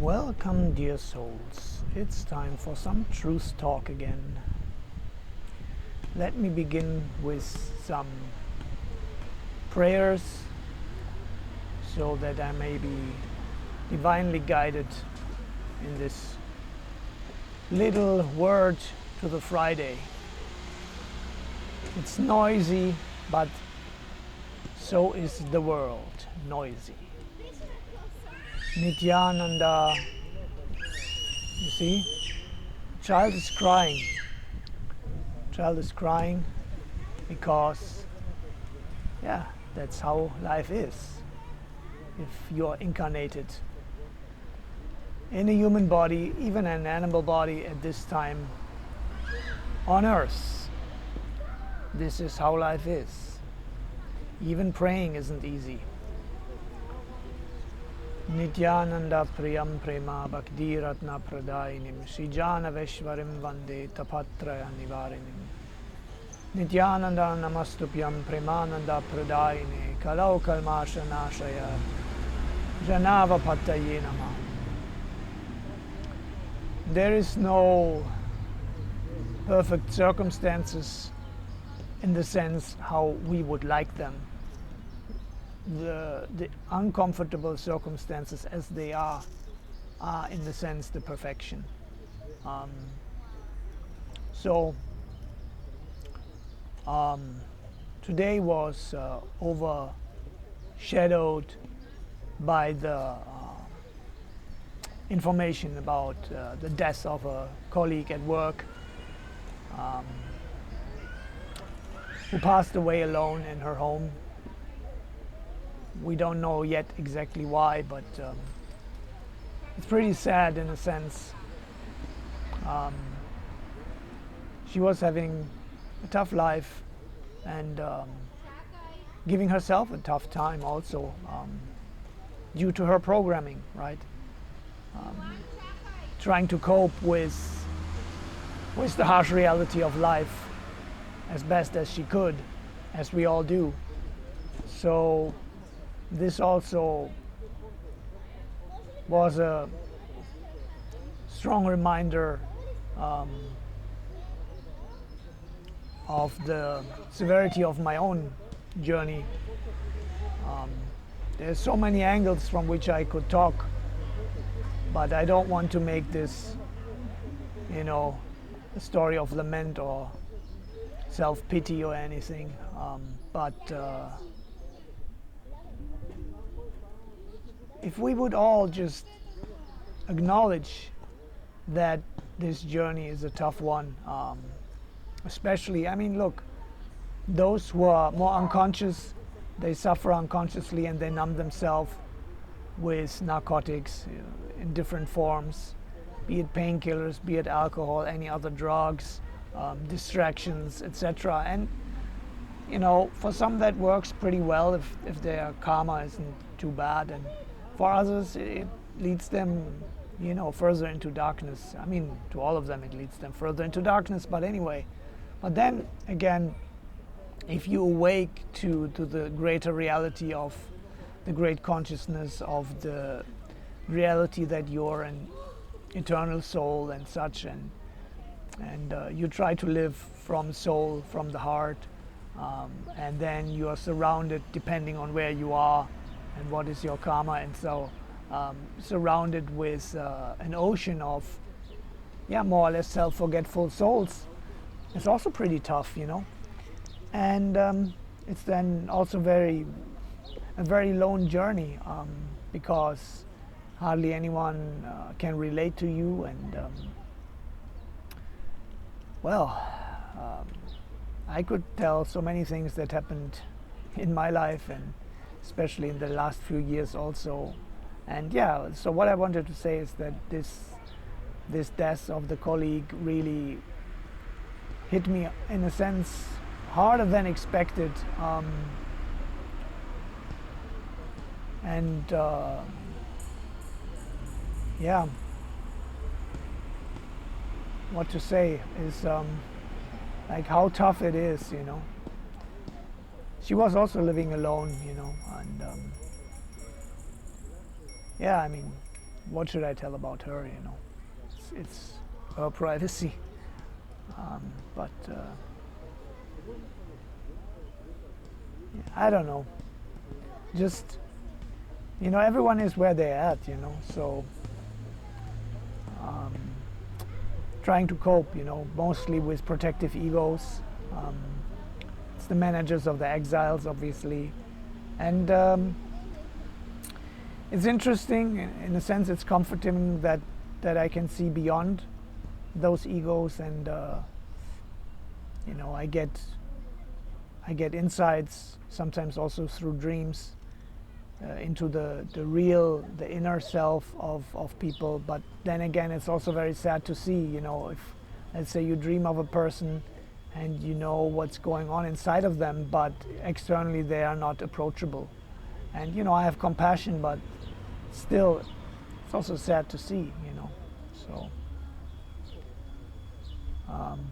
Welcome, dear souls. It's time for some truth talk again. Let me begin with some prayers so that I may be divinely guided in this little word to the Friday. It's noisy, but so is the world noisy. Nityananda, you see, child is crying. Child is crying because, that's how life is. If you're incarnated in a human body, even an animal body at this time on earth, this is how life is. Even praying isn't easy. Nityananda Priyam Prema Bhakti Ratna Pradainim Srijana Veshwarim Vande Tapatraya Nivarinim Nityananda Namastupyam Premananda Pradaine Kalau Kalmasha Nashaya Janava Pataye Nama. There is no perfect circumstances in the sense how we would like them. The uncomfortable circumstances as they are in the sense the perfection. Today was overshadowed by the information about the death of a colleague at work who passed away alone in her home. We don't know yet exactly why, but it's pretty sad in a sense. She was having a tough life and giving herself a tough time also due to her programming, right? Trying to cope with the harsh reality of life as best as she could, as we all do. So this also was a strong reminder of the severity of my own journey. There's so many angles from which I could talk, but I don't want to make this, a story of lament or self-pity or anything, but if we would all just acknowledge that this journey is a tough one, especially, look, those who are more unconscious, they suffer unconsciously and they numb themselves with narcotics in different forms, be it painkillers, be it alcohol, any other drugs, distractions, etc. And for some that works pretty well if their karma isn't too bad, and for others it leads them further into darkness. To all of them it leads them further into darkness, but anyway. But then again, if you awake to the greater reality of the great consciousness of the reality that you're an eternal soul and such, and you try to live from soul, from the heart, and then you are surrounded, depending on where you are and what is your karma, and so surrounded with an ocean of more or less self-forgetful souls. It's also pretty tough, and it's then also a very lone journey, because hardly anyone can relate to you, and I could tell so many things that happened in my life, and especially in the last few years also. And so what I wanted to say is that this death of the colleague really hit me in a sense harder than expected, and what to say is like how tough it is. She was also living alone, and what should I tell about her? You know, it's her privacy. But I don't know. Just, you know, everyone is where they're at, you know, so trying to cope, you know, mostly with protective egos. It's the managers of the exiles, obviously. And it's interesting, in a sense it's comforting that I can see beyond those egos, and you know, I get insights, sometimes also through dreams, into the real, the inner self of people. But then again, it's also very sad to see, you know, if let's say you dream of a person and you know what's going on inside of them, but externally they are not approachable. And you know, I have compassion, but still it's also sad to see, you know. So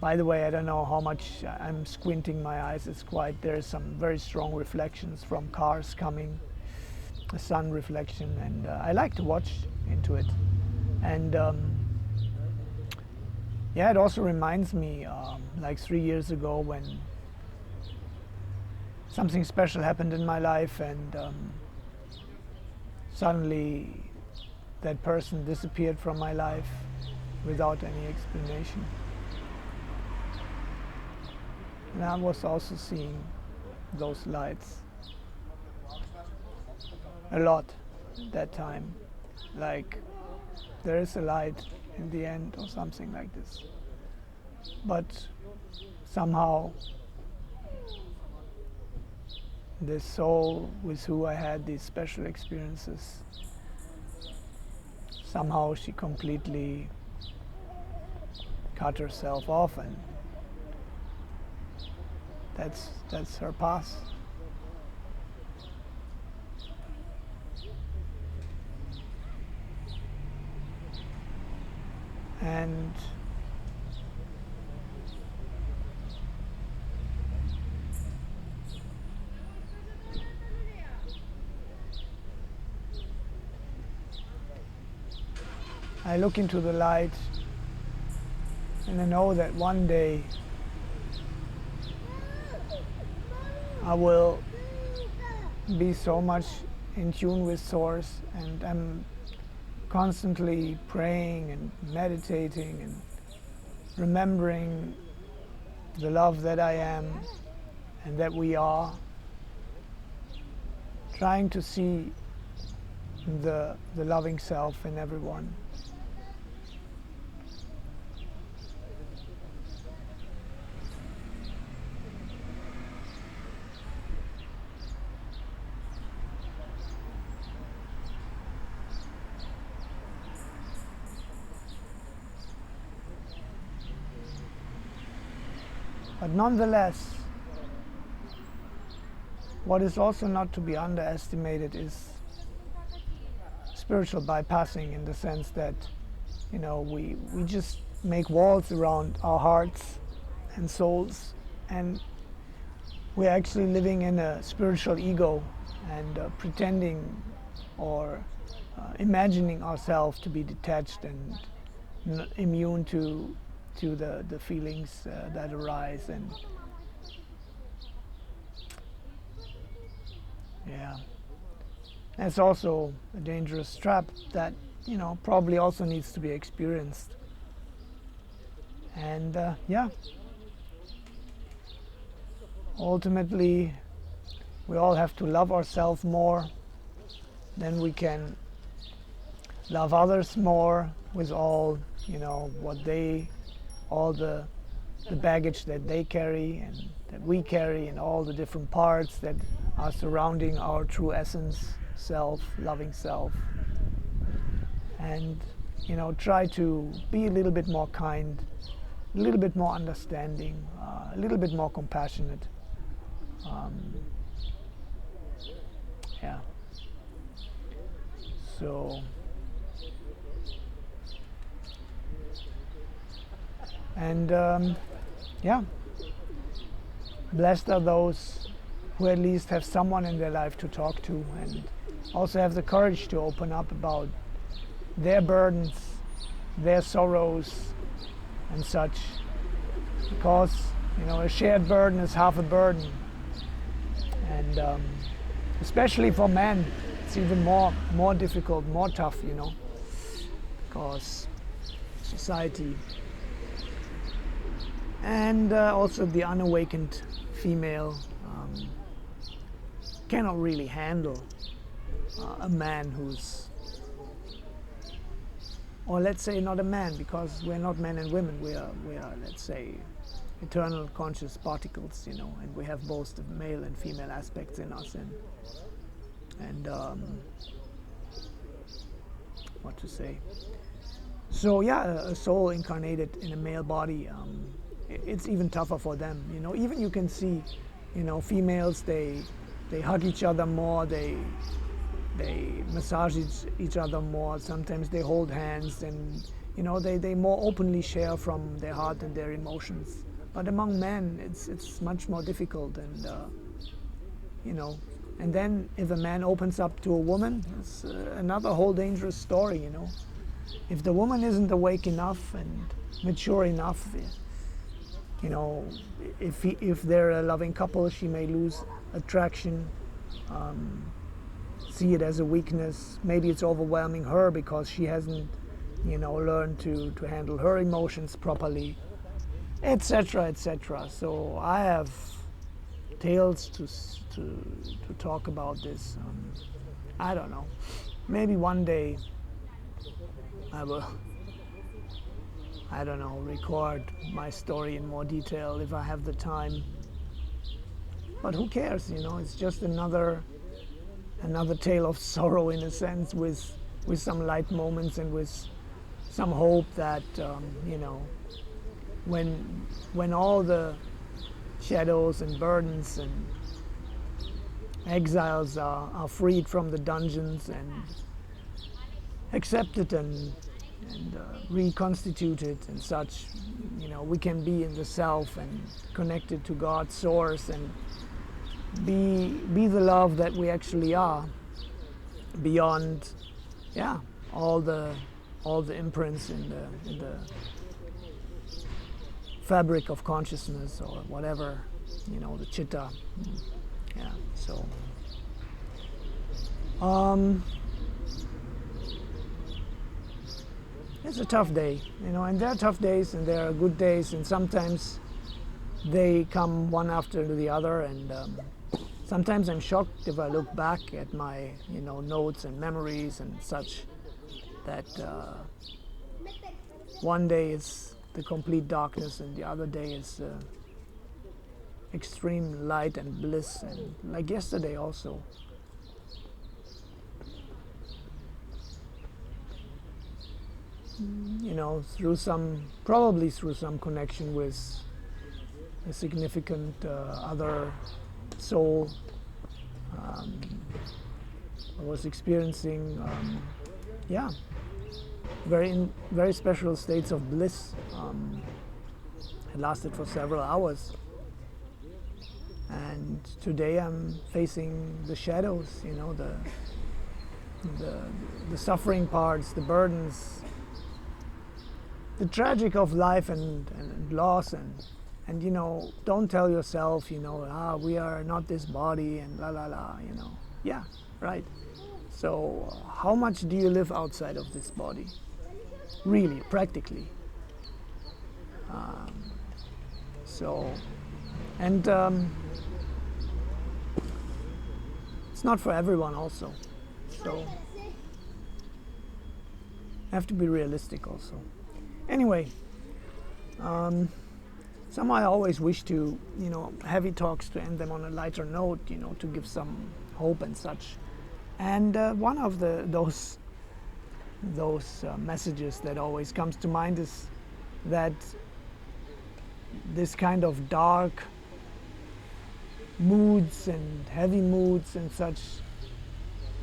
by the way, I don't know how much I'm squinting my eyes. It's quite, there's some very strong reflections from cars coming, a sun reflection, and I like to watch into it. And yeah, it also reminds me like 3 years ago when something special happened in my life, and suddenly that person disappeared from my life without any explanation. And I was also seeing those lights a lot that time, like there is a light in the end or something like this. But somehow this soul with who I had these special experiences, somehow she completely cut herself off, and that's her path. And I look into the light, and I know that one day I will be so much in tune with Source, and I'm constantly praying and meditating and remembering the love that I am and that we are, trying to see the loving self in everyone. But nonetheless, what is also not to be underestimated is spiritual bypassing, in the sense that, you know, we just make walls around our hearts and souls, and we're actually living in a spiritual ego and pretending or imagining ourselves to be detached and immune to the feelings that arise. And yeah, it's also a dangerous trap that, you know, probably also needs to be experienced. And yeah, ultimately we all have to love ourselves more, then we can love others more with all, you know, what they, all the baggage that they carry and that we carry, and all the different parts that are surrounding our true essence, self, loving self. And, you know, try to be a little bit more kind, a little bit more understanding, a little bit more compassionate. Yeah. So, and yeah, blessed are those who at least have someone in their life to talk to, and also have the courage to open up about their burdens, their sorrows and such, because a shared burden is half a burden. And especially for men, it's even more difficult, more tough, because society and also the unawakened female cannot really handle a man who's, or let's say not a man, because we're not men and women, we are let's say eternal conscious particles, and we have both the male and female aspects in us, and what to say. So yeah, a soul incarnated in a male body, it's even tougher for them. Even you can see, females, they hug each other more, they massage each other more. Sometimes they hold hands, and they more openly share from their heart and their emotions. But among men, it's much more difficult, and and then if a man opens up to a woman, it's another whole dangerous story. If the woman isn't awake enough and mature enough, if they're a loving couple, she may lose attraction, see it as a weakness. Maybe it's overwhelming her because she hasn't, learned to handle her emotions properly, etc., etc. So I have tales to talk about this. I don't know. Maybe one day I will, I don't know, record my story in more detail if I have the time. But who cares, it's just another tale of sorrow in a sense, with some light moments and with some hope that, when all the shadows and burdens and exiles are freed from the dungeons and accepted and reconstituted and such, we can be in the self and connected to God's source and be the love that we actually are, beyond all the imprints in the fabric of consciousness, or whatever, the chitta. So it's a tough day, and there are tough days and there are good days, and sometimes they come one after the other, and sometimes I'm shocked if I look back at my notes and memories and such, that one day is the complete darkness and the other day is extreme light and bliss, and like yesterday also. Probably through some connection with a significant other soul, I was experiencing very special states of bliss. It lasted for several hours, and today I'm facing the shadows, the suffering parts, the burdens, the tragic of life and loss, and don't tell yourself, we are not this body and la la la, yeah, right. So how much do you live outside of this body, really, practically? It's not for everyone also, so have to be realistic also. Anyway, somehow I always wish to, heavy talks, to end them on a lighter note, to give some hope and such. And one of those messages that always comes to mind is that this kind of dark moods and heavy moods and such,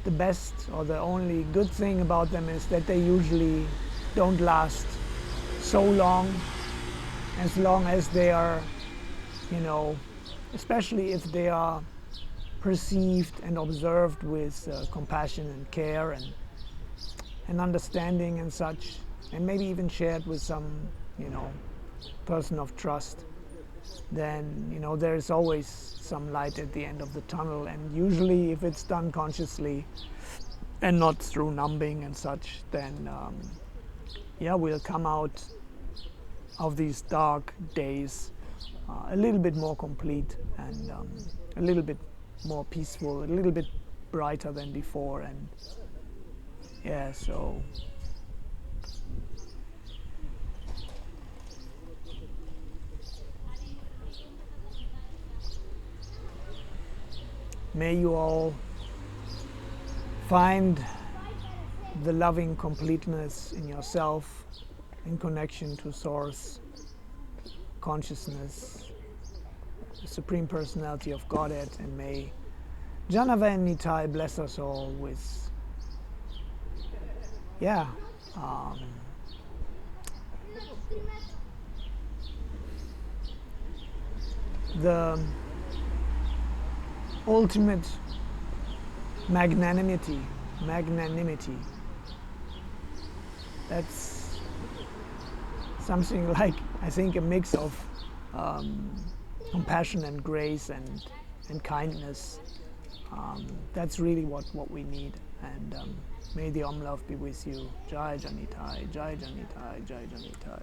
the best or the only good thing about them is that they usually don't last so long as they are, especially if they are perceived and observed with compassion and care and understanding and such, and maybe even shared with some, person of trust, then there's always some light at the end of the tunnel. And usually, if it's done consciously and not through numbing and such, then we'll come out of these dark days a little bit more complete, and a little bit more peaceful, a little bit brighter than before. And so may you all find the loving completeness in yourself, in connection to Source, consciousness, the Supreme Personality of Godhead, and may Janava and Nitai bless us all with the ultimate magnanimity. That's something like, I think, a mix of compassion and grace and kindness. That's really what we need. And may the Om Love be with you. Jai Janitai, Jai Janitai, Jai Janitai.